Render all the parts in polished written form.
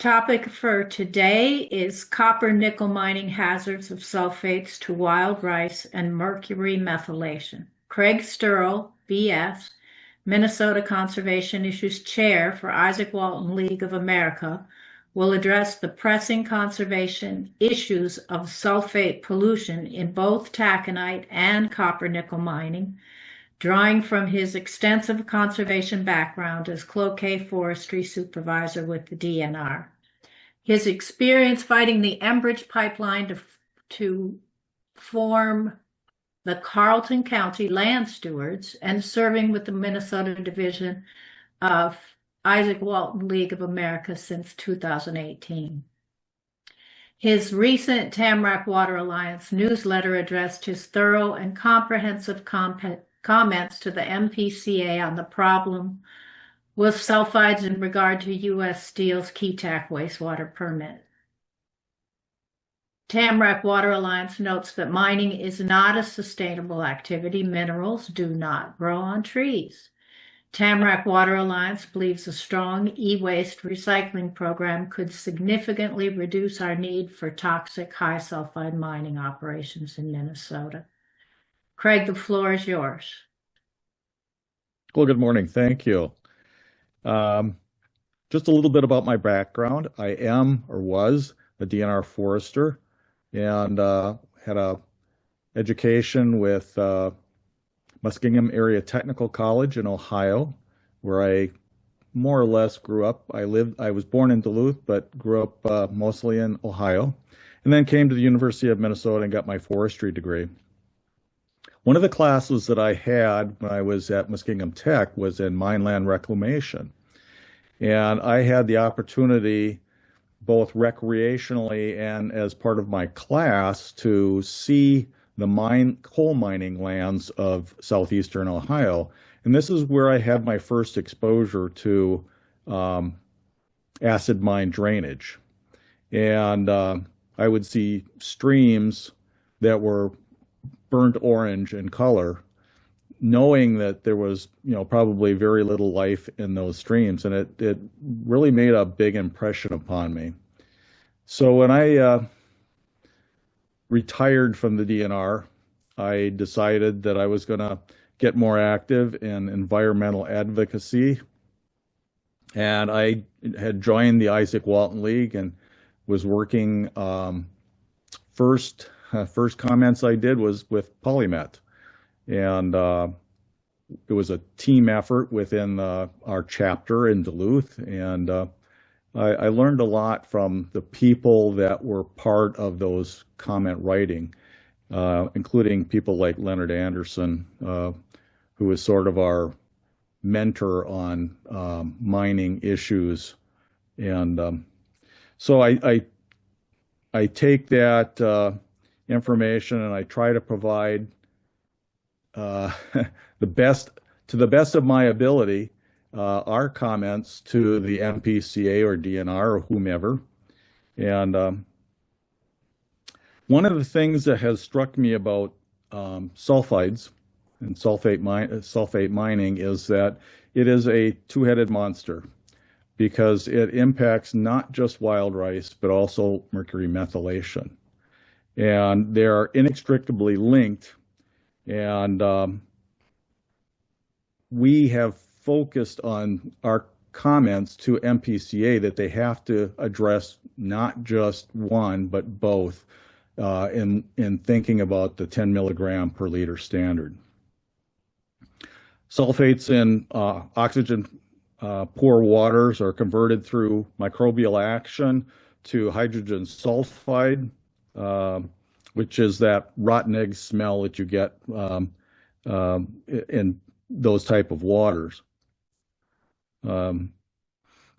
Topic for today is copper nickel mining hazards of sulfates to wild rice and mercury methylation. Craig Sterle BS, Minnesota Conservation Issues Chair for Izaak Walton League of America, will address the pressing conservation issues of sulfate pollution in both taconite and copper nickel mining, drawing from his extensive conservation background as Cloquet forestry supervisor with the DNR. His experience fighting the Enbridge Pipeline to form the Carlton County Land Stewards and serving with the Minnesota division of Izaak Walton League of America since 2018. His recent Tamarack Water Alliance newsletter addressed his thorough and comprehensive comments to the MPCA on the problem with sulfides in regard to U.S. Steel's KETAC wastewater permit. Tamarack Water Alliance notes that mining is not a sustainable activity. Minerals do not grow on trees. Tamarack Water Alliance believes a strong e-waste recycling program could significantly reduce our need for toxic high sulfide mining operations in Minnesota. Craig, the floor is yours. Well, good morning. Thank you. Just a little bit about my background. I am or was a DNR forester and had a education with Muskingum Area Technical College in Ohio, where I more or less grew up. I was born in Duluth, but grew up mostly in Ohio, and then came to the University of Minnesota and got my forestry degree. One of the classes that I had when I was at Muskingum Tech was in mineland reclamation. And I had the opportunity, both recreationally and as part of my class, to see the coal mining lands of southeastern Ohio. And this is where I had my first exposure to acid mine drainage. And I would see streams that were burnt orange in color, knowing that there was, probably very little life in those streams. And it really made a big impression upon me. So when I retired from the DNR, I decided that I was going to get more active in environmental advocacy. And I had joined the Izaak Walton League and was working first comments I did was with Polymet. And it was a team effort within our chapter in Duluth. And I learned a lot from the people that were part of those comment writing, including people like Leonard Anderson, who was sort of our mentor on mining issues. And so I take that information and I try to provide the best of my ability, our comments to the MPCA or DNR or whomever. And one of the things that has struck me about sulfides and sulfate mining is that it is a two-headed monster, because it impacts not just wild rice, but also mercury methylation. And they are inextricably linked. And we have focused on our comments to MPCA that they have to address not just one, but both in thinking about the 10 milligram per liter standard. Sulfates in oxygen poor waters are converted through microbial action to hydrogen sulfide, which is that rotten egg smell that you get in those type of waters.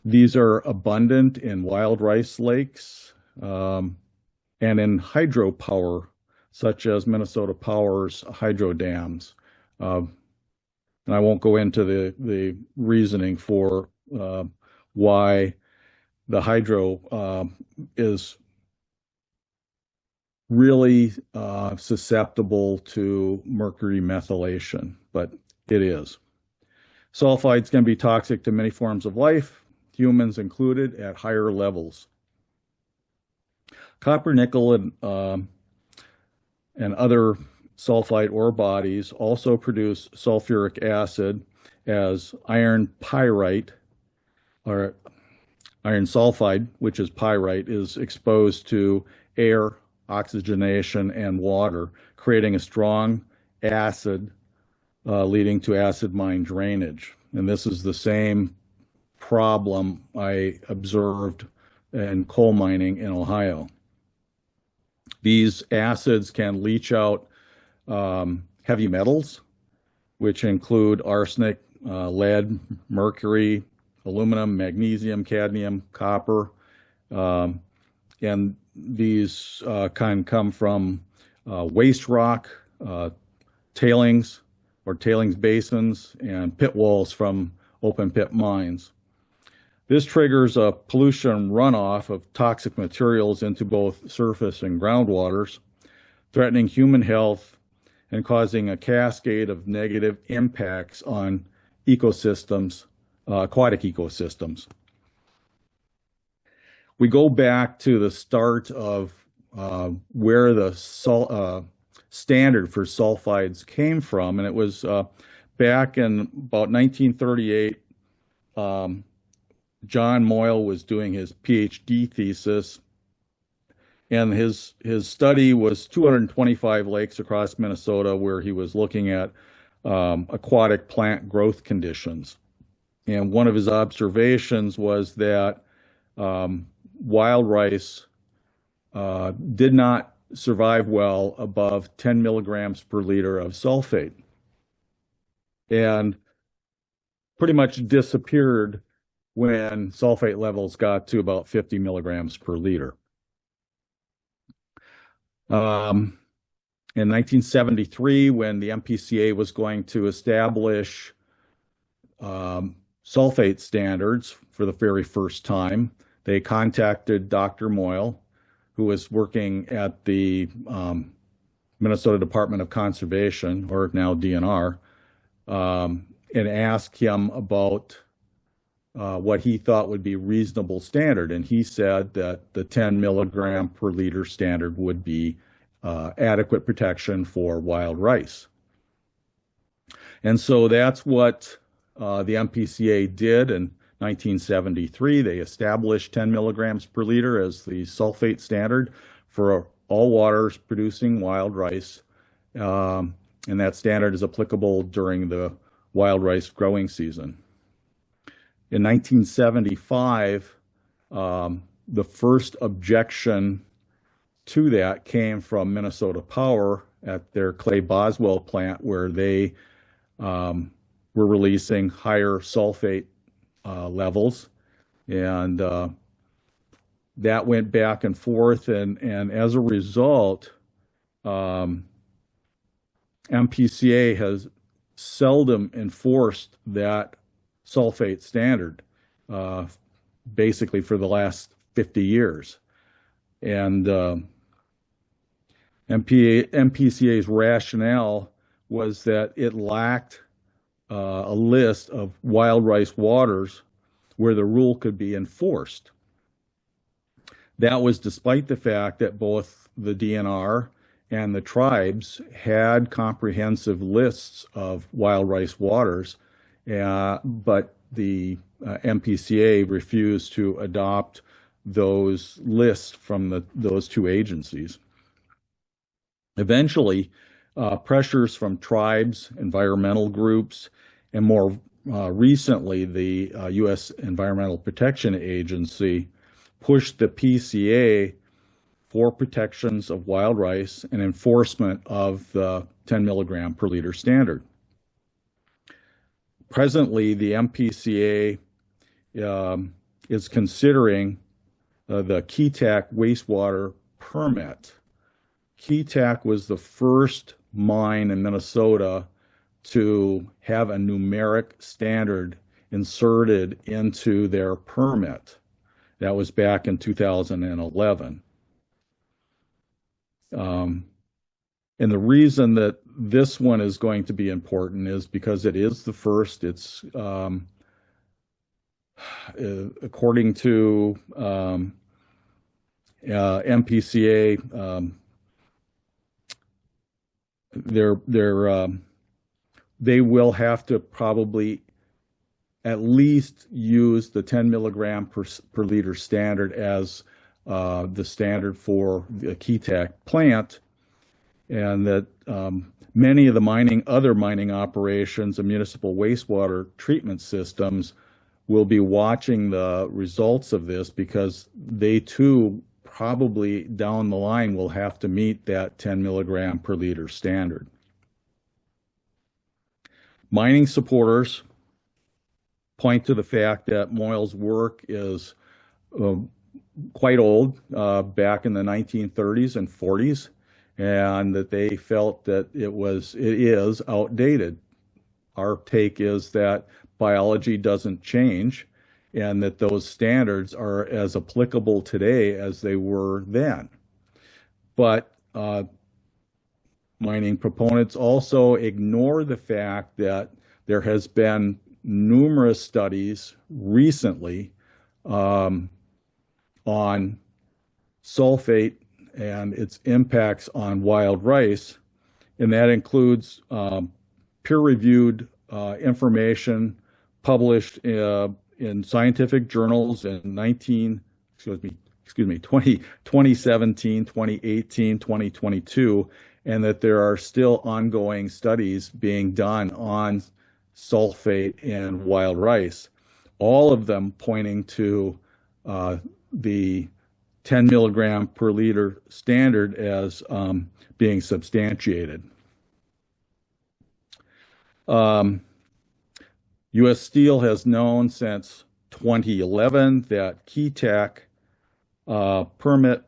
These are abundant in wild rice lakes and in hydropower, such as Minnesota Power's hydro dams. And I won't go into the reasoning for why the hydro is really susceptible to mercury methylation, but it is. Sulfides can be toxic to many forms of life, humans included, at higher levels. Copper, nickel, and other sulfide ore bodies also produce sulfuric acid as iron pyrite, or iron sulfide, which is pyrite, is exposed to air, oxygenation, and water, creating a strong acid, leading to acid mine drainage. And this is the same problem I observed in coal mining in Ohio. These acids can leach out heavy metals, which include arsenic, lead, mercury, aluminum, magnesium, cadmium, copper, and these can come from waste rock, tailings or tailings basins, and pit walls from open pit mines. This triggers a pollution runoff of toxic materials into both surface and groundwaters, threatening human health and causing a cascade of negative impacts on ecosystems, aquatic ecosystems. We go back to the start of where the standard for sulfides came from, and it was back in about 1938. John Moyle was doing his PhD thesis, and his study was 225 lakes across Minnesota, where he was looking at aquatic plant growth conditions. And one of his observations was that wild rice did not survive well above 10 milligrams per liter of sulfate, and pretty much disappeared when sulfate levels got to about 50 milligrams per liter. In 1973, when the MPCA was going to establish sulfate standards for the very first time, they contacted Dr. Moyle, who was working at the Minnesota Department of Conservation, or now DNR, and asked him about what he thought would be reasonable standard. And he said that the 10 milligram per liter standard would be adequate protection for wild rice. And so that's what the MPCA did in 1973. They established 10 milligrams per liter as the sulfate standard for all waters producing wild rice. And that standard is applicable during the wild rice growing season. In 1975, the first objection to that came from Minnesota Power at their Clay Boswell plant, where they were releasing higher sulfate levels. And that went back and forth. And as a result, MPCA has seldom enforced that sulfate standard, basically for the last 50 years. And MPCA's rationale was that it lacked a list of wild rice waters where the rule could be enforced. That was despite the fact that both the DNR and the tribes had comprehensive lists of wild rice waters, but the MPCA refused to adopt those lists from those two agencies. Eventually, pressures from tribes, environmental groups, and more recently, the U.S. Environmental Protection Agency pushed the PCA for protections of wild rice and enforcement of the 10 milligram per liter standard. Presently, the MPCA is considering the Keetac wastewater permit. Keetac was the first mine in Minnesota to have a numeric standard inserted into their permit. That was back in 2011. And the reason that this one is going to be important is because it is the first. It's according to MPCA, they will have to probably at least use the 10 milligram per liter standard as the standard for the Keetac plant, and that many of the other mining operations and municipal wastewater treatment systems will be watching the results of this, because they too probably down the line will have to meet that 10 milligram per liter standard. Mining supporters point to the fact that Moyle's work is quite old, back in the 1930s and 40s, and that they felt that it is outdated. Our take is that biology doesn't change, and that those standards are as applicable today as they were then. But mining proponents also ignore the fact that there has been numerous studies recently on sulfate and its impacts on wild rice, and that includes peer-reviewed information published in scientific journals in 2017, 2018, 2022, and that there are still ongoing studies being done on sulfate and wild rice, all of them pointing to the 10 milligram per liter standard as being substantiated. U.S. Steel has known since 2011 that Keetac permit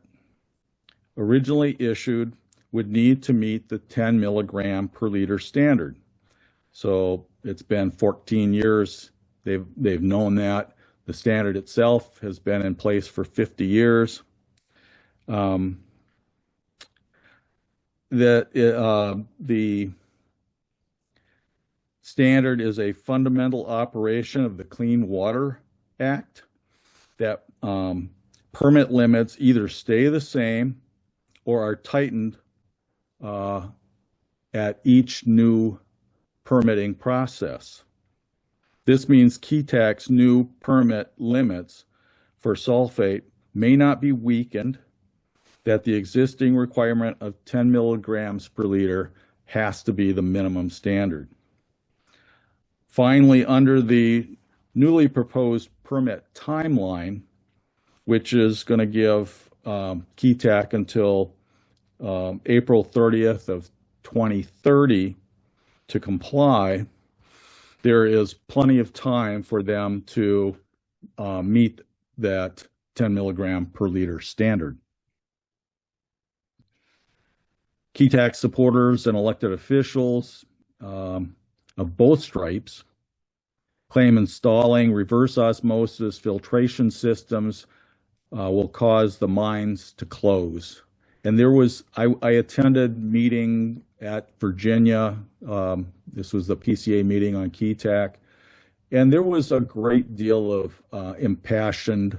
originally issued would need to meet the 10 milligram per liter standard. So it's been 14 years. They've known that. The standard itself has been in place for 50 years. The standard is a fundamental operation of the Clean Water Act, that permit limits either stay the same or are tightened at each new permitting process. This means Keetac's new permit limits for sulfate may not be weakened, that the existing requirement of 10 milligrams per liter has to be the minimum standard. Finally, under the newly proposed permit timeline, which is going to give Keetac until April 30th of 2030 to comply, there is plenty of time for them to meet that 10 milligram per liter standard. Keetac supporters and elected officials of both stripes claim installing reverse osmosis filtration systems will cause the mines to close. And I attended a meeting at Virginia. This was the PCA meeting on Keetac, and there was a great deal of impassioned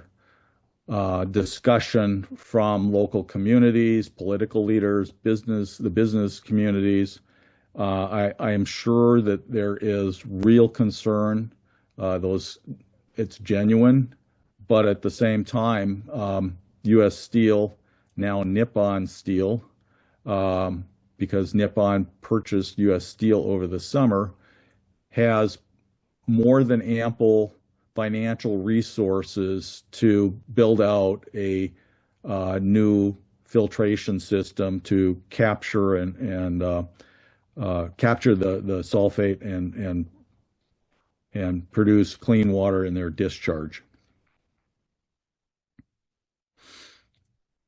discussion from local communities, political leaders, the business communities. I am sure that there is real concern. It's genuine, but at the same time, U.S. Steel, now Nippon Steel, because Nippon purchased U.S. Steel over the summer, has more than ample financial resources to build out a new filtration system to capture and capture the sulfate and produce clean water in their discharge.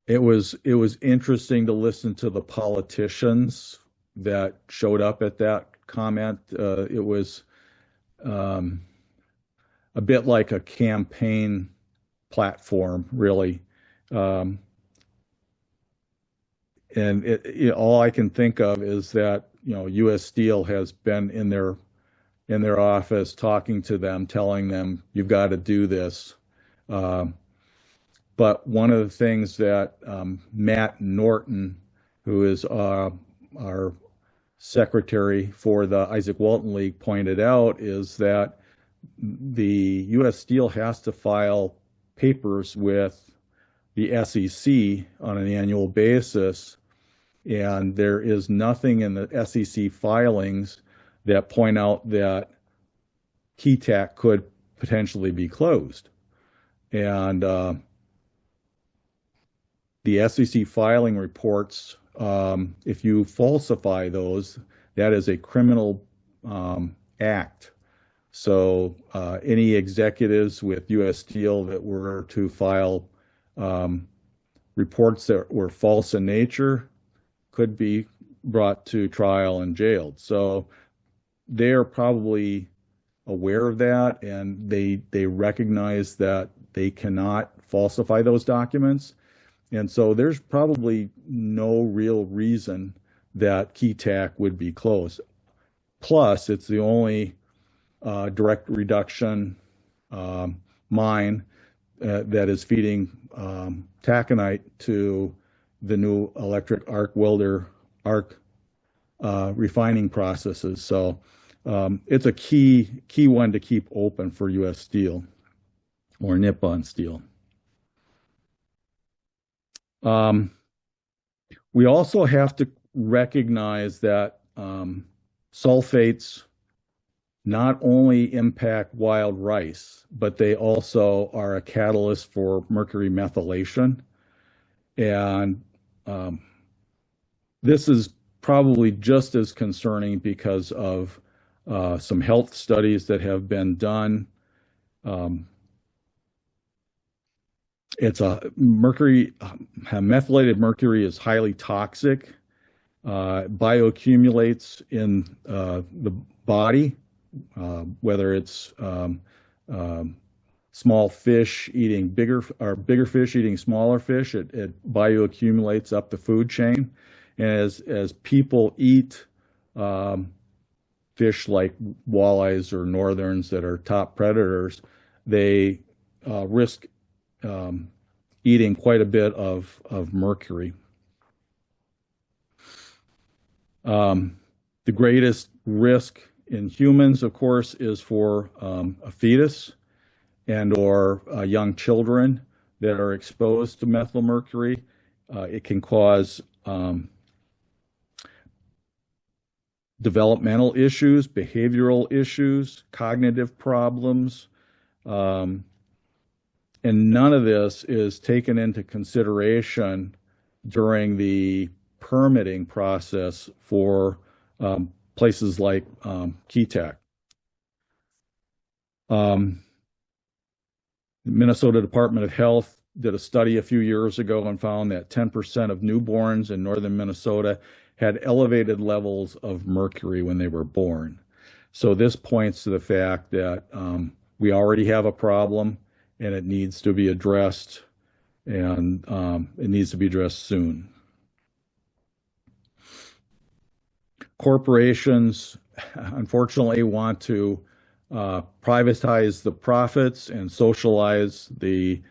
It was interesting to listen to the politicians that showed up at that comment. It was a bit like a campaign platform, really. And all I can think of is that, U.S. Steel has been in in their office talking to them, telling them, you've got to do this. But one of the things that Matt Norton, who is our secretary for the Izaak Walton League, pointed out is that the U.S. Steel has to file papers with the SEC on an annual basis, and there is nothing in the SEC filings that point out that Keetac could potentially be closed. And the SEC filing reports, if you falsify those, that is a criminal act. So any executives with U.S. Steel that were to file reports that were false in nature could be brought to trial and jailed. So they're probably aware of that, and they recognize that they cannot falsify those documents. And so there's probably no real reason that Keetac would be closed. Plus, it's the only direct reduction mine that is feeding taconite to the new electric arc welder arc refining processes. So it's a key one to keep open for U.S. Steel or Nippon Steel. We also have to recognize that sulfates not only impact wild rice, but they also are a catalyst for mercury methylation. And this is probably just as concerning because of some health studies that have been done. Methylated mercury is highly toxic, bioaccumulates in the body, whether it's small fish eating bigger fish eating smaller fish, it bioaccumulates up the food chain. And as people eat fish like walleyes or northerns that are top predators, they risk eating quite a bit of mercury. The greatest risk in humans, of course, is for a fetus and or young children that are exposed to methylmercury. It can cause developmental issues, behavioral issues, cognitive problems, and none of this is taken into consideration during the permitting process for places like Keetac. The Minnesota Department of Health did a study a few years ago and found that 10% of newborns in northern Minnesota had elevated levels of mercury when they were born. So this points to the fact that we already have a problem and it needs to be addressed, and it needs to be addressed soon. Corporations, unfortunately, want to privatize the profits and socialize the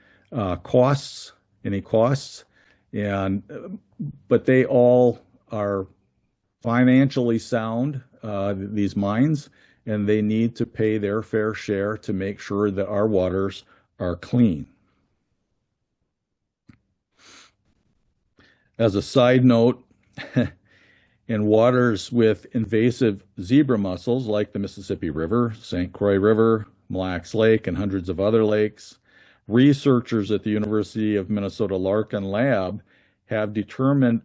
costs, any costs, but they all are financially sound, these mines, and they need to pay their fair share to make sure that our waters are clean. As a side note, in waters with invasive zebra mussels like the Mississippi River, St. Croix River, Mille Lacs Lake, and hundreds of other lakes, researchers at the University of Minnesota Larkin Lab have determined,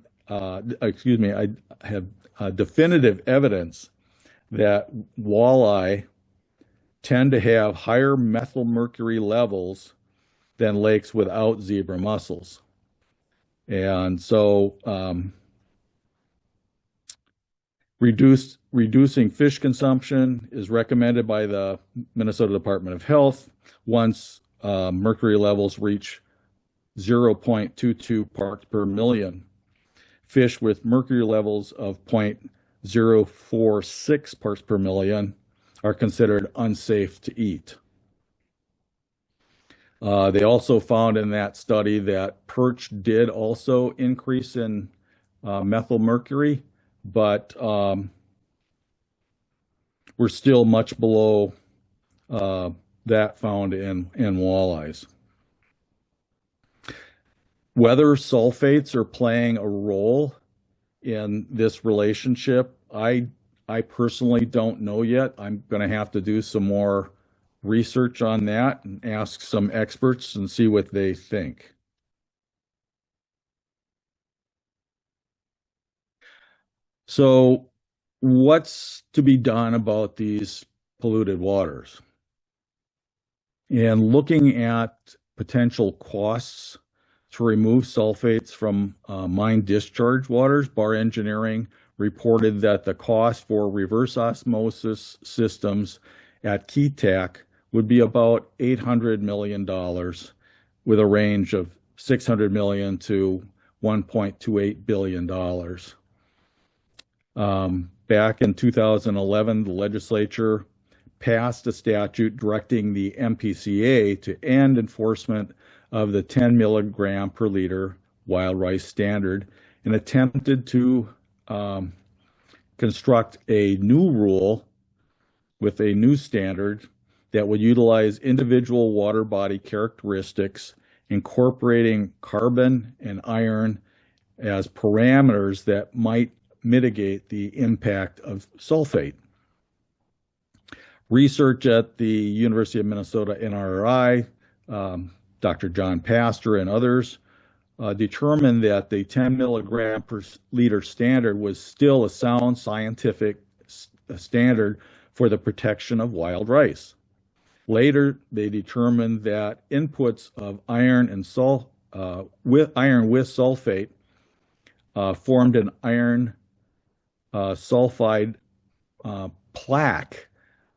definitive evidence that walleye tend to have higher methylmercury levels than lakes without zebra mussels. And so reducing fish consumption is recommended by the Minnesota Department of Health once mercury levels reach 0.22 parts per million. Fish with mercury levels of 0.046 parts per million are considered unsafe to eat. They also found in that study that perch did also increase in methylmercury, but we're still much below that found in walleyes. Whether sulfates are playing a role in this relationship, I personally don't know yet. I'm going to have to do some more research on that and ask some experts and see what they think. So, what's to be done about these polluted waters? And looking at potential costs to remove sulfates from mine discharge waters, Bar Engineering reported that the cost for reverse osmosis systems at Keetac would be about $800 million, with a range of $600 million to $1.28 billion. Back in 2011, the legislature passed a statute directing the MPCA to end enforcement of the 10 milligram per liter wild rice standard and attempted to construct a new rule with a new standard that would utilize individual water body characteristics, incorporating carbon and iron as parameters that might mitigate the impact of sulfate. Research at the University of Minnesota NRI, Dr. John Pastor and others, determined that the 10 milligram per liter standard was still a sound scientific standard for the protection of wild rice. Later, they determined that inputs of iron and with sulfate formed an iron sulfide plaque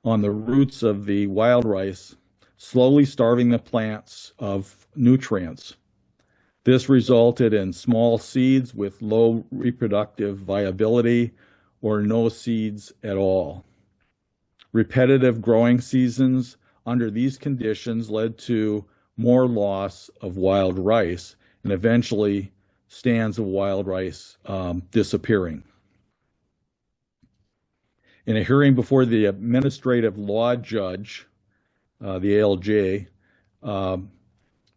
on the roots of the wild rice, slowly starving the plants of nutrients. This resulted in small seeds with low reproductive viability or no seeds at all. Repetitive growing seasons under these conditions led to more loss of wild rice and eventually stands of wild rice disappearing. In a hearing before the administrative law judge, the ALJ,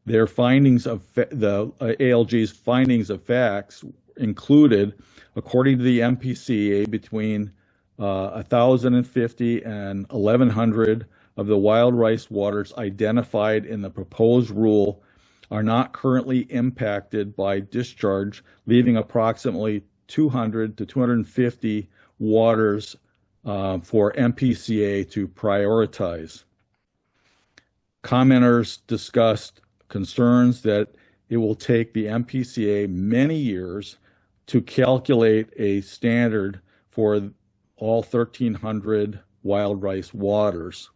their findings of the ALJ's findings of facts included, according to the MPCA, between 1,050 and 1,100 of the wild rice waters identified in the proposed rule are not currently impacted by discharge, leaving approximately 200 to 250 waters for MPCA to prioritize. Commenters discussed concerns that it will take the MPCA many years to calculate a standard for all 1,300 wild rice waters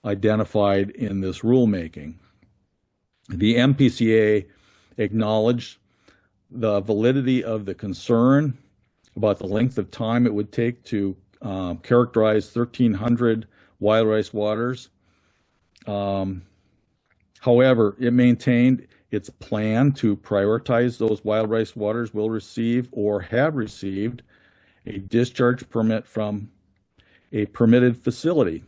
identified in this rulemaking. The MPCA acknowledged the validity of the concern about the length of time it would take to characterize 1,300 wild rice waters. However, it maintained its plan to prioritize those wild rice waters will receive or have received a discharge permit from a permitted facility.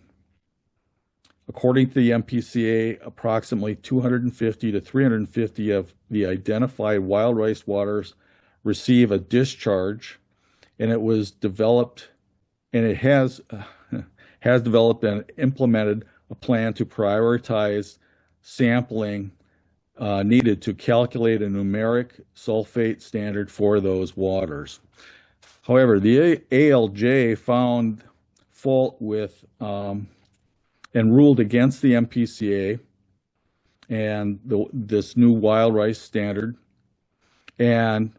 According to the MPCA, approximately 250 to 350 of the identified wild rice waters receive a discharge, and it was developed, and it has developed and implemented a plan to prioritize sampling needed to calculate a numeric sulfate standard for those waters. However, the ALJ found fault with and ruled against the MPCA and this new wild rice standard, and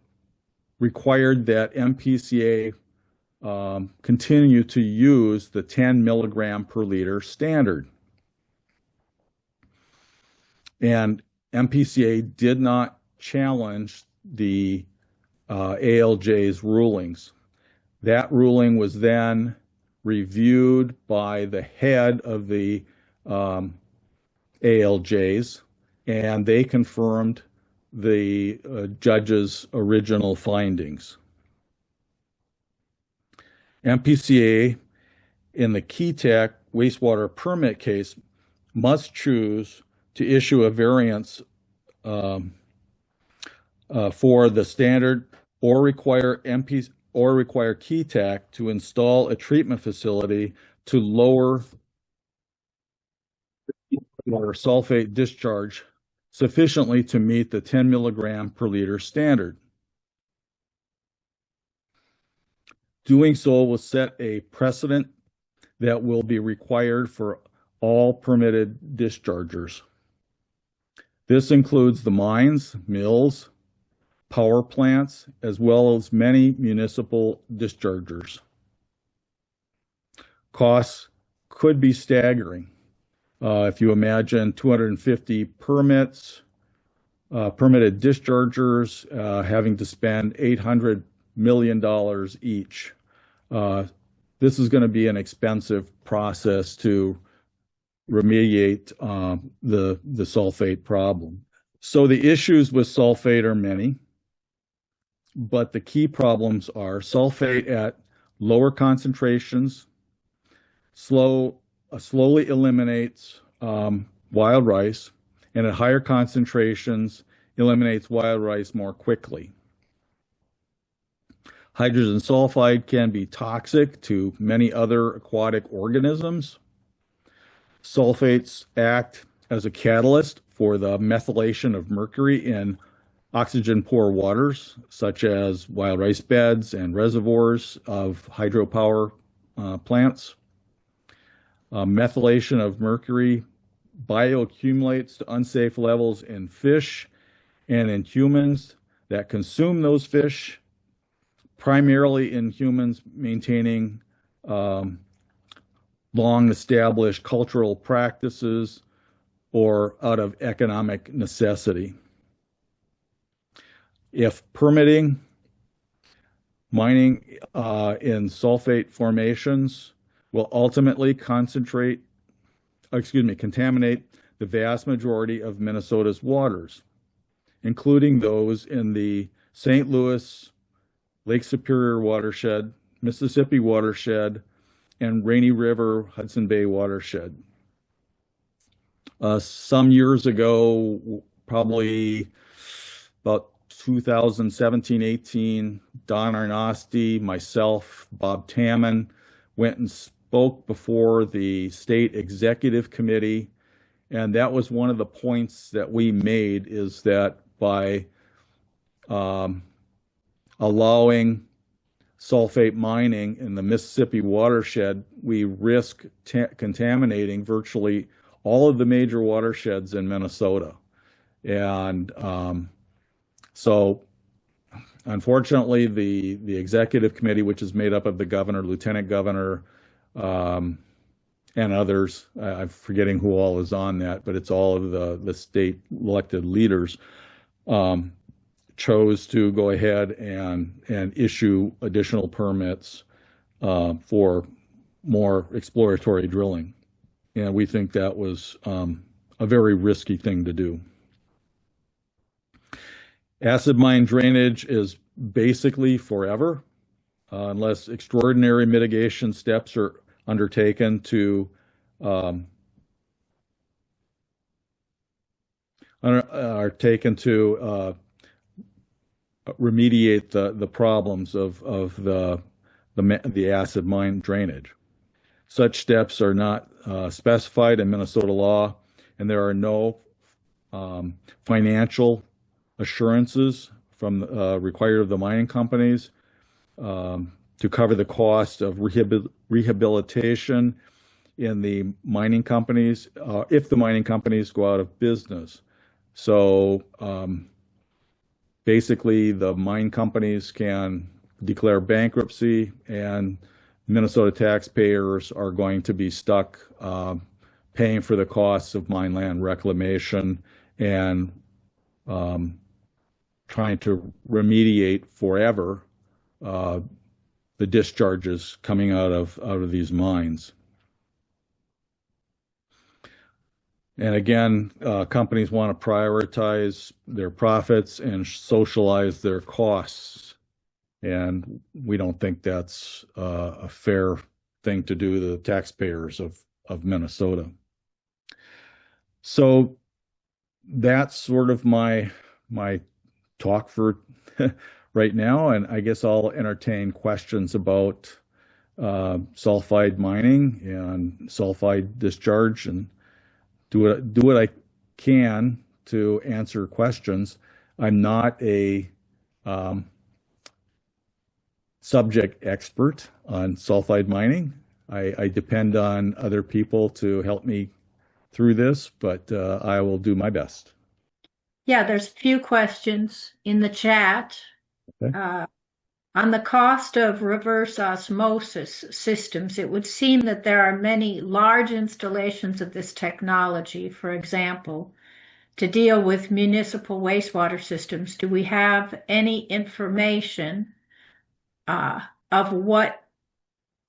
required that MPCA continue to use the 10 milligram per liter standard. And MPCA did not challenge the ALJ's rulings. That ruling was then reviewed by the head of the ALJs, and they confirmed the judge's original findings. MPCA in the Keetac wastewater permit case must choose to issue a variance for the standard or require Keetac to install a treatment facility to lower water sulfate discharge sufficiently to meet the 10 milligram per liter standard. Doing so will set a precedent that will be required for all permitted dischargers. This includes the mines, mills, power plants, as well as many municipal dischargers. Costs could be staggering. If you imagine 250 permitted dischargers having to spend $800 million each. This is going to be an expensive process to remediate the sulfate problem. So the issues with sulfate are many, but the key problems are sulfate at lower concentrations slowly eliminates wild rice, and at higher concentrations eliminates wild rice more quickly. Hydrogen sulfide can be toxic to many other aquatic organisms. Sulfates act as a catalyst for the methylation of mercury in oxygen-poor waters, such as wild rice beds and reservoirs of hydropower plants. Methylation of mercury bioaccumulates to unsafe levels in fish and in humans that consume those fish, primarily in humans maintaining long-established cultural practices or out of economic necessity. If permitting mining in sulfate formations will ultimately contaminate the vast majority of Minnesota's waters, including those in the St. Louis, Lake Superior watershed, Mississippi watershed, and Rainy River, Hudson Bay watershed. Some years ago, probably about 2017-18, Don Arnosti, myself, Bob Tammon went and spoke before the state executive committee, and that was one of the points that we made, is that by allowing sulfate mining in the Mississippi watershed, we risk contaminating virtually all of the major watersheds in Minnesota. And so unfortunately, the executive committee, which is made up of the governor, lieutenant governor, and others, I'm forgetting who all is on that, but it's all of the state elected leaders, chose to go ahead and issue additional permits for more exploratory drilling. And we think that was a very risky thing to do. Acid mine drainage is basically forever, unless extraordinary mitigation steps are undertaken to remediate the problems of the acid mine drainage. Such steps are not specified in Minnesota law, and there are no financial assurances from required of the mining companies to cover the cost of rehabilitation in the mining companies if the mining companies go out of business. So basically, the mine companies can declare bankruptcy, and Minnesota taxpayers are going to be stuck paying for the costs of mine land reclamation and trying to remediate forever the discharges coming out of these mines. And again, companies want to prioritize their profits and socialize their costs. And we don't think that's a fair thing to do to the taxpayers of Minnesota. So that's sort of my talk for right now. And I guess I'll entertain questions about sulfide mining and sulfide discharge, and do what I can to answer questions. I'm not a subject expert on sulfide mining. I depend on other people to help me through this, but I will do my best. Yeah, there's a few questions in the chat. Okay. On the cost of reverse osmosis systems, it would seem that there are many large installations of this technology, for example, to deal with municipal wastewater systems. Do we have any information of what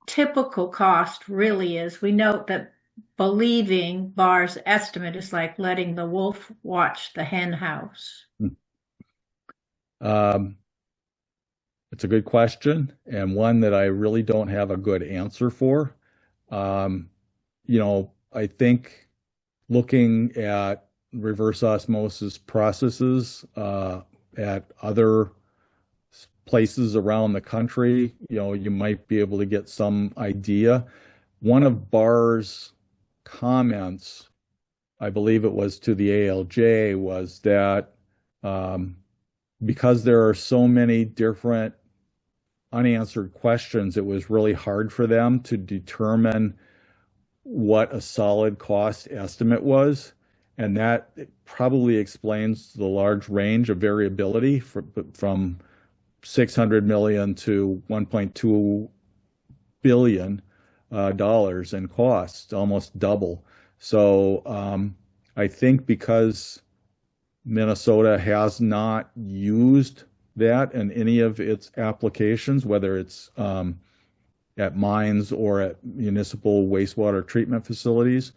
typical cost really is? We note that believing Barr's estimate is like letting the wolf watch the hen house. It's a good question, and one that I really don't have a good answer for. I think looking at reverse osmosis processes at other places around the country, you might be able to get some idea. One of Barr's comments, I believe it was to the ALJ, was that because there are so many different unanswered questions, it was really hard for them to determine what a solid cost estimate was. And that probably explains the large range of variability from 600 million to 1.2 billion dollars in costs, almost double. So I think because Minnesota has not used that in any of its applications, whether it's at mines or at municipal wastewater treatment facilities,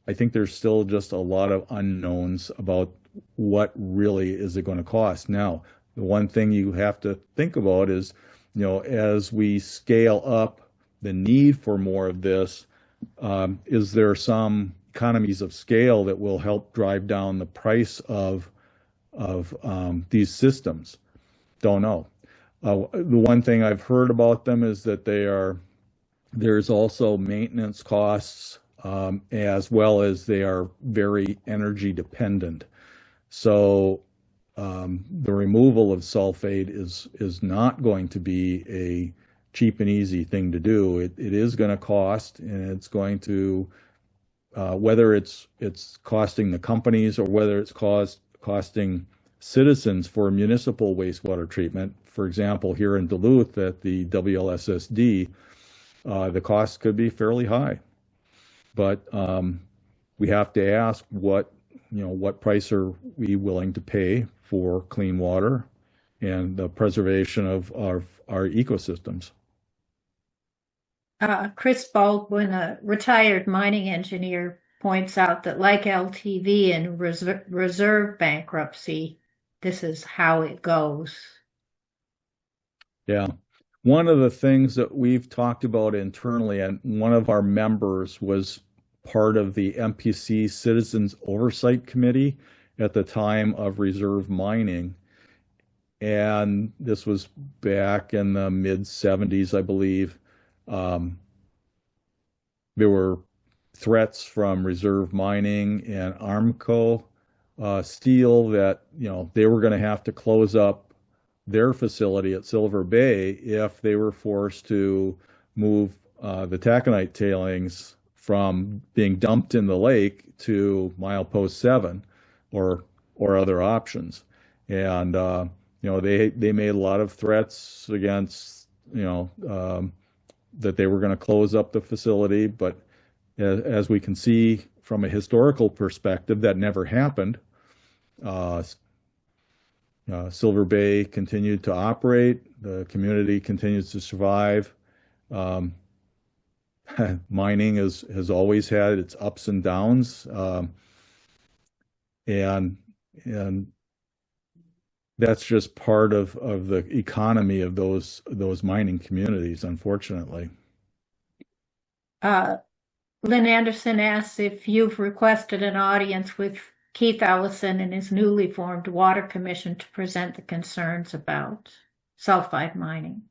I think there's still just a lot of unknowns about what really is it going to cost. Now, the one thing you have to think about is, as we scale up the need for more of this, is there some economies of scale that will help drive down the price of these systems? Don't know. The one thing I've heard about them is that there's also maintenance costs, as well as they are very energy dependent. So the removal of sulfate is not going to be a cheap and easy thing to do. It is going to cost, and it's going to, whether it's costing the companies or whether it's costing citizens for municipal wastewater treatment. For example, here in Duluth at the WLSSD, the cost could be fairly high. But we have to ask what price are we willing to pay for clean water and the preservation of our ecosystems. Chris Baldwin, a retired mining engineer, points out that like LTV and reserve bankruptcy, this is how it goes. Yeah. One of the things that we've talked about internally, and one of our members was part of the MPC Citizens Oversight Committee at the time of reserve mining. And this was back in the mid-70s, I believe. There were threats from reserve mining and Armco Steel that they were going to have to close up their facility at Silver Bay if they were forced to move the taconite tailings from being dumped in the lake to milepost 7 or other options. And they made a lot of threats against that they were going to close up the facility, but as we can see from a historical perspective, that never happened. Silver Bay continued to operate. The community continues to survive. Um, Mining has always had its ups and downs, and and that's just part of the economy of those mining communities, unfortunately. Uh, Lynn Anderson asks if you've requested an audience with Keith Ellison and his newly formed Water Commission to present the concerns about sulfide mining.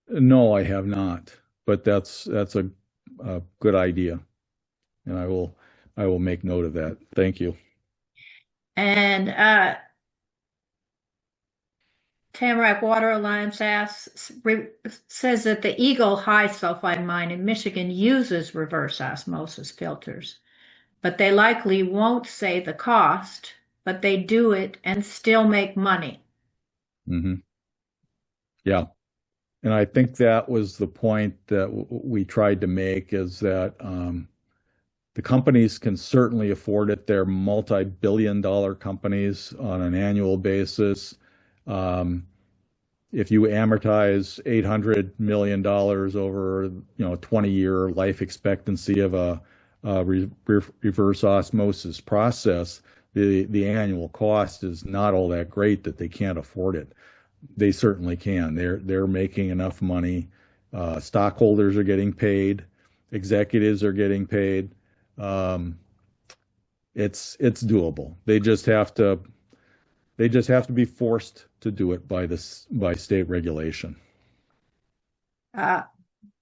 No, I have not, but that's a good idea, and I will make note of that. Thank you. And Tamarack Water Alliance says that the Eagle High sulfide mine in Michigan uses reverse osmosis filters, but they likely won't say the cost, but they do it and still make money. Mm-hmm. Yeah. And I think that was the point that we tried to make, is that the companies can certainly afford it. They're multi-billion-dollar companies on an annual basis. If you amortize $800 million over, 20-year life expectancy of a reverse osmosis process, the annual cost is not all that great that they can't afford it. They certainly can. They're making enough money. Stockholders are getting paid. Executives are getting paid. It's doable. They just have to be forced to do it by state regulation.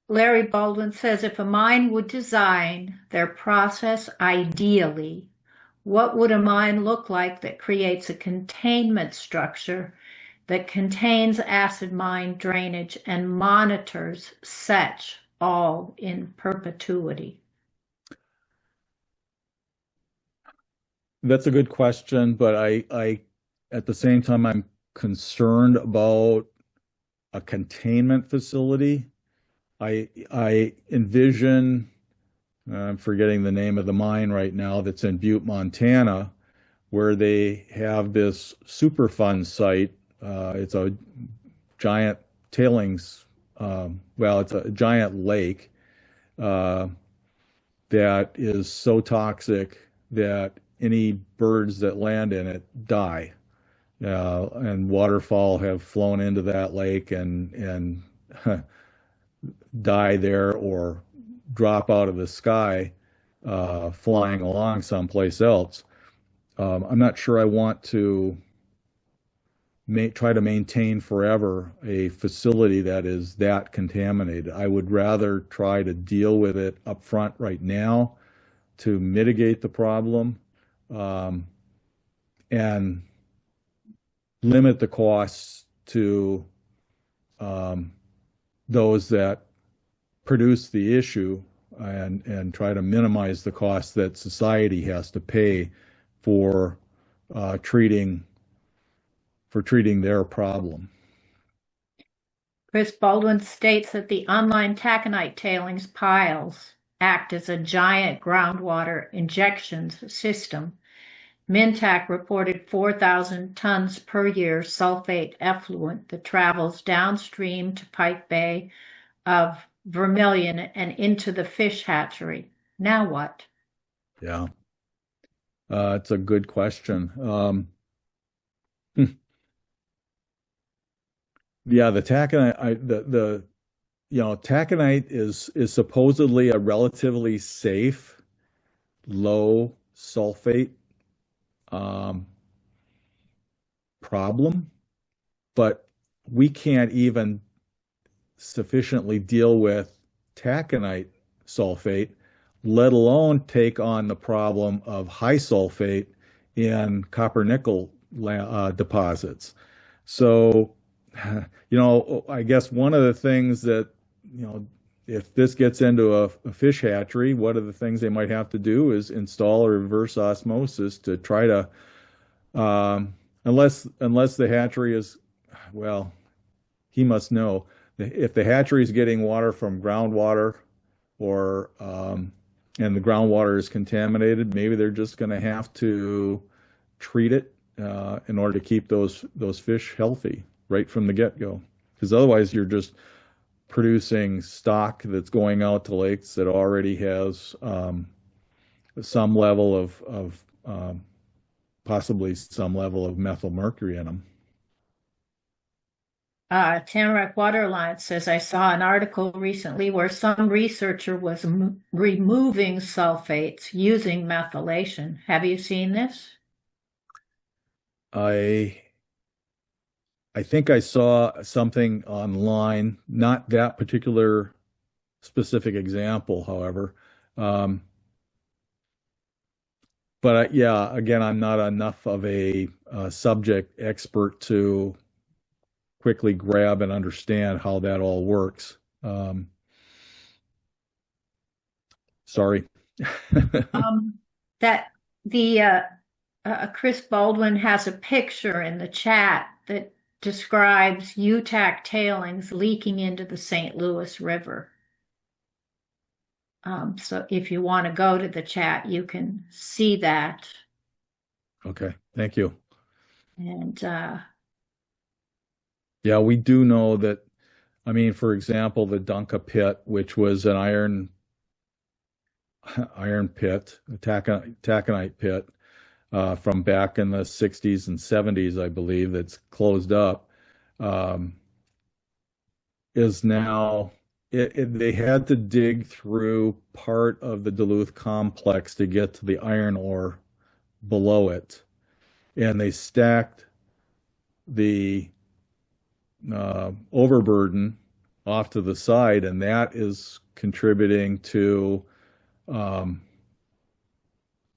Larry Baldwin says if a mine would design their process ideally, what would a mine look like that creates a containment structure that contains acid mine drainage and monitors such all in perpetuity? That's a good question, but I at the same time, I'm concerned about a containment facility. I envision, I'm forgetting the name of the mine right now that's in Butte, Montana, where they have this Superfund site. It's a giant tailings, well, it's a giant lake that is so toxic that any birds that land in it die. And waterfowl have flown into that lake and die there, or drop out of the sky flying along someplace else. I'm not sure I want to try to maintain forever a facility that is that contaminated. I would rather try to deal with it up front right now to mitigate the problem, and limit the costs to those that produce the issue, and try to minimize the costs that society has to pay for treating their problem. Chris Baldwin states that the online taconite tailings piles act as a giant groundwater injection system. Mintac reported 4,000 tons per year sulfate effluent that travels downstream to Pike Bay of Vermilion and into the fish hatchery. Now what? Yeah, it's a good question. Yeah, the taconite, taconite is supposedly a relatively safe, low sulfate problem, but we can't even sufficiently deal with taconite sulfate, let alone take on the problem of high sulfate in copper nickel deposits. So, I guess one of the things that, if this gets into a fish hatchery, one of the things they might have to do is install a reverse osmosis to try to, unless the hatchery is, well, he must know if the hatchery is getting water from groundwater, or and the groundwater is contaminated, maybe they're just going to have to treat it in order to keep those fish healthy right from the get-go. Because otherwise, you're just producing stock that's going out to lakes that already has some level of possibly some level of methyl mercury in them. Tamarack Water Alliance says, I saw an article recently where some researcher was removing sulfates using methylation. Have you seen this? I think I saw something online, not that particular specific example, however. But yeah, again, I'm not enough of a subject expert to quickly grab and understand how that all works. Sorry. That the Chris Baldwin has a picture in the chat that describes UTAC tailings leaking into the St. Louis River. So if you want to go to the chat, you can see that. Okay, thank you. And yeah, we do know that. I mean, for example, the Dunka pit, which was an iron pit, a taconite pit, from back in the 60s and 70s, I believe, that's closed up, is now, they had to dig through part of the Duluth complex to get to the iron ore below it. And they stacked the overburden off to the side, and that is contributing to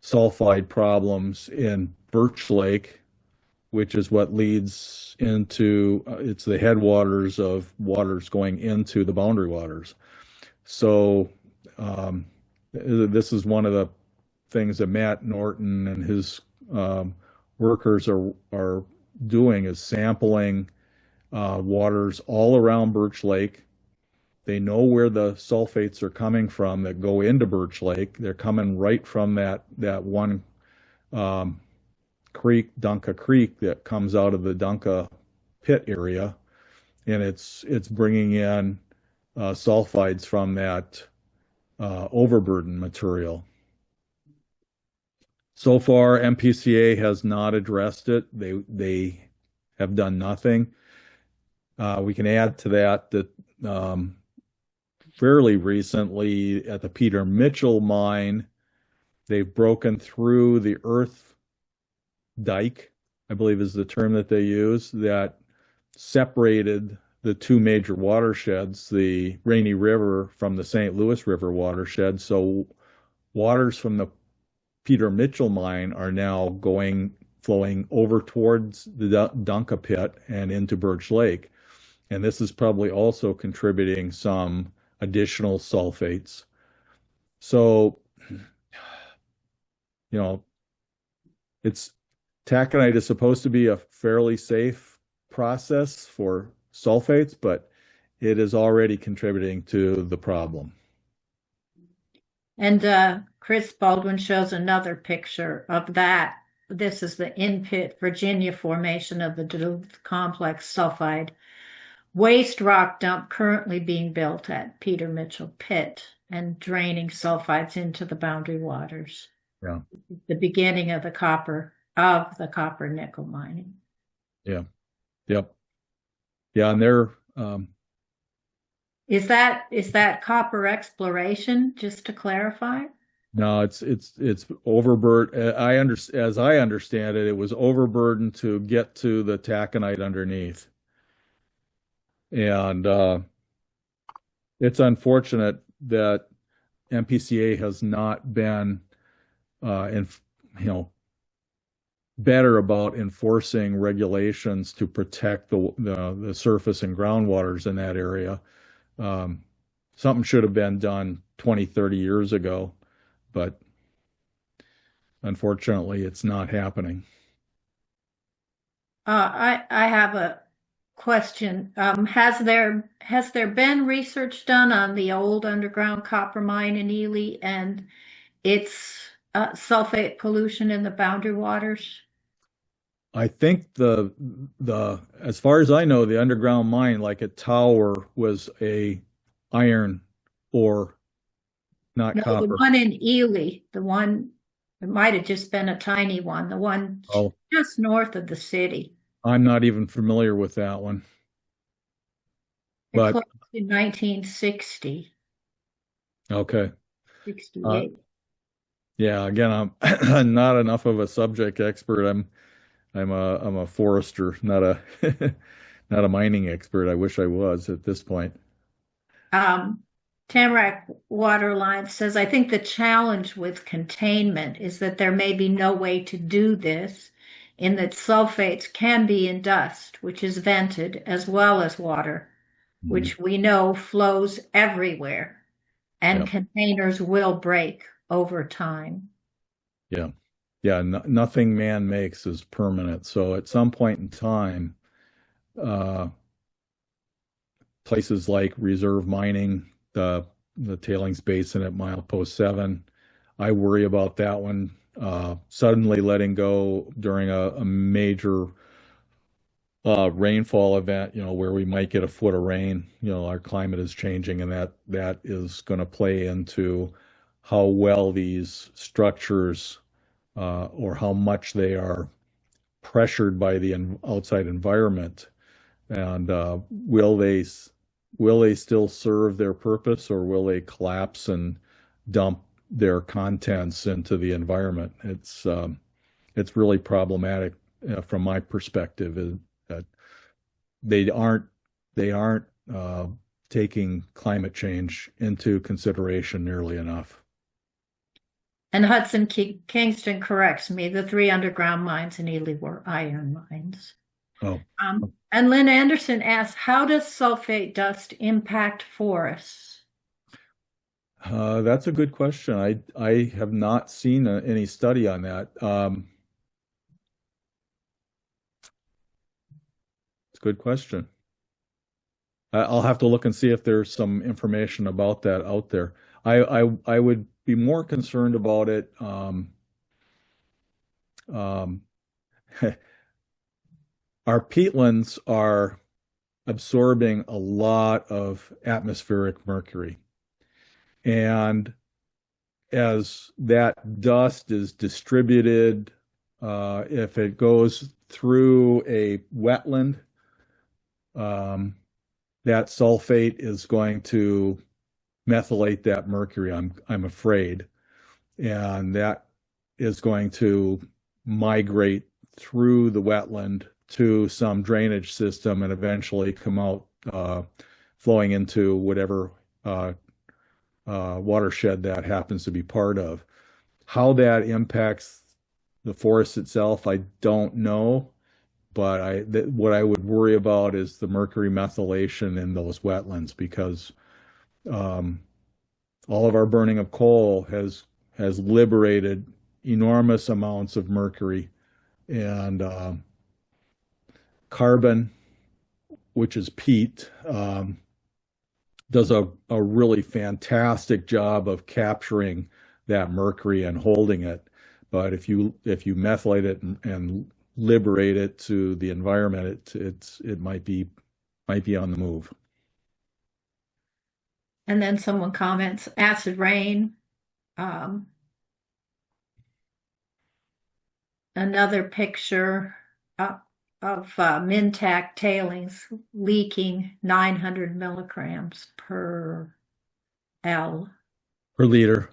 sulfide problems in Birch Lake, which is what leads into it's the headwaters of waters going into the boundary waters. So this is one of the things that Matt Norton and his workers are doing, is sampling waters all around Birch Lake. They know where the sulfates are coming from that go into Birch Lake. They're coming right from that one creek, Dunka Creek, that comes out of the Dunka pit area, and it's bringing in sulfides from that overburden material. So far, MPCA has not addressed it. They have done nothing. We can add to that fairly recently at the Peter Mitchell mine, they've broken through the earth dike, I believe is the term that they use, that separated the two major watersheds, the Rainy River from the St. Louis River watershed. So waters from the Peter Mitchell mine are now flowing over towards the Dunka pit and into Birch Lake. And this is probably also contributing some additional sulfates. So, taconite is supposed to be a fairly safe process for sulfates, but it is already contributing to the problem. And Chris Baldwin shows another picture of that. This is the in-pit Virginia formation of the Duluth Complex sulfide waste rock dump currently being built at Peter Mitchell Pit and draining sulfides into the boundary waters. Yeah. The beginning of the copper nickel mining. Yeah. Yep. Yeah, and they're is that copper exploration, just to clarify? No, it's overburden. As I understand it, it was overburdened to get to the taconite underneath. And it's unfortunate that MPCA has not been better about enforcing regulations to protect the surface and groundwaters in that area. Something should have been done 20, 30 years ago, but unfortunately it's not happening. I have a question. Has there been research done on the old underground copper mine in Ely and its sulfate pollution in the boundary waters? I think as far as I know, the underground mine, like at Tower, was a iron ore, not No, the copper. one in Ely, the one, it might have just been a tiny one, the one Oh, just north of the city. I'm not even familiar with that one. It But closed in 1960, okay. Uh, 68. yeah, again, I'm I'm not enough of a subject expert. I'm a forester, not a not a mining expert. I wish I was at this point. Um, Tamarack Waterline says, I think the challenge with containment is that there may be no way to do this, in that sulfates can be in dust, which is vented, as well as water, Mhm. which we know flows everywhere, and Yeah, containers will break over time. yeah, yeah. Nothing man makes is permanent. So at some point in time, uh, places like reserve mining, the tailings basin at Milepost 7, I worry about that one suddenly letting go during a major rainfall event, where we might get a foot of rain. Our climate is changing, and that is going to play into how well these structures or how much they are pressured by the outside environment, and will they still serve their purpose, or will they collapse and dump their contents into the environment? It's really problematic from my perspective. That they aren't they aren't taking climate change into consideration nearly enough. And Hudson Kingston corrects me. The three underground mines in Ely were iron mines. Oh, And Lynn Anderson asks, how does sulfate dust impact forests? that's a good question. I have not seen any study on that. It's a good question. I'll have to look and see if there's some information about that out there. I would be more concerned about it. Um, our peatlands are absorbing a lot of atmospheric mercury. And as that dust is distributed, if it goes through a wetland, um, that sulfate is going to methylate that mercury, I'm afraid. And that is going to migrate through the wetland to some drainage system and eventually come out flowing into whatever watershed that happens to be part of. How that impacts the forest itself, I don't know. But what I would worry about is the mercury methylation in those wetlands, because um, all of our burning of coal has liberated enormous amounts of mercury, and carbon, which is peat, does a really fantastic job of capturing that mercury and holding it. But if you methylate it and liberate it to the environment, it might be on the move. And then someone comments, acid rain. Um, Another picture of Mintac tailings leaking 900 milligrams per L Per liter,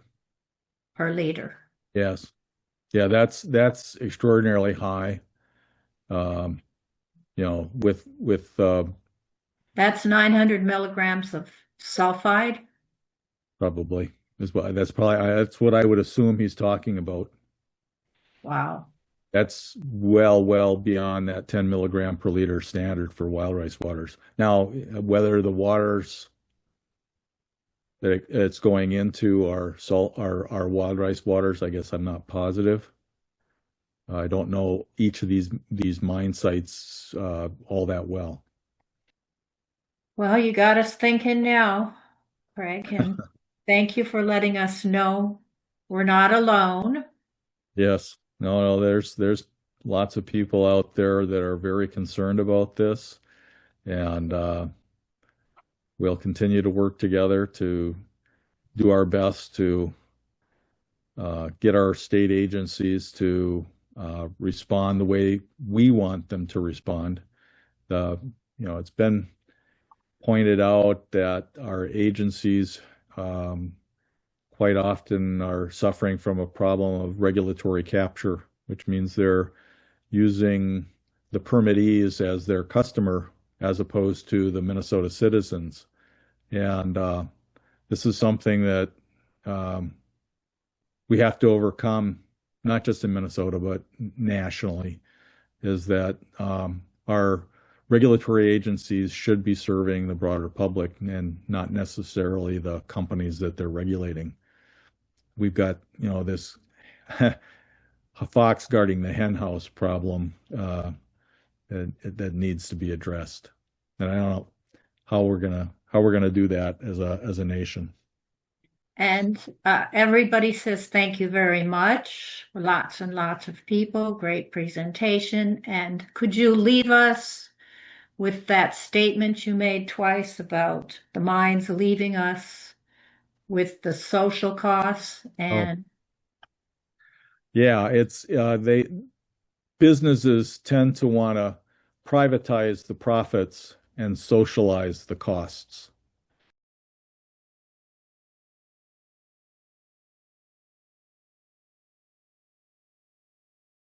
per liter. yes, yeah, that's extraordinarily high. Um, with That's 900 milligrams of sulfide. probably that's what I would assume he's talking about. Wow. That's well beyond that 10 milligram per liter standard for wild rice waters. Now, whether the waters that it's going into are wild rice waters, I guess I'm not positive. I don't know each of these mine sites all that well. Well, you got us thinking now, Craig, and thank you for letting us know we're not alone. Yes. No, there's lots of people out there that are very concerned about this, and we'll continue to work together to do our best to get our state agencies to respond the way we want them to respond. It's been pointed out that our agencies quite often are suffering from a problem of regulatory capture, which means they're using the permittees as their customer as opposed to the Minnesota citizens. And this is something that we have to overcome, not just in Minnesota, but nationally, is that our regulatory agencies should be serving the broader public and not necessarily the companies that they're regulating. We've got, this a fox guarding the hen house problem that needs to be addressed. And I don't know how we're gonna do that as a nation. And everybody says thank you very much. Lots and lots of people. Great presentation. And could you leave us with that statement you made twice about the mines leaving us with the social costs? And yeah, it's businesses tend to want to privatize the profits and socialize the costs.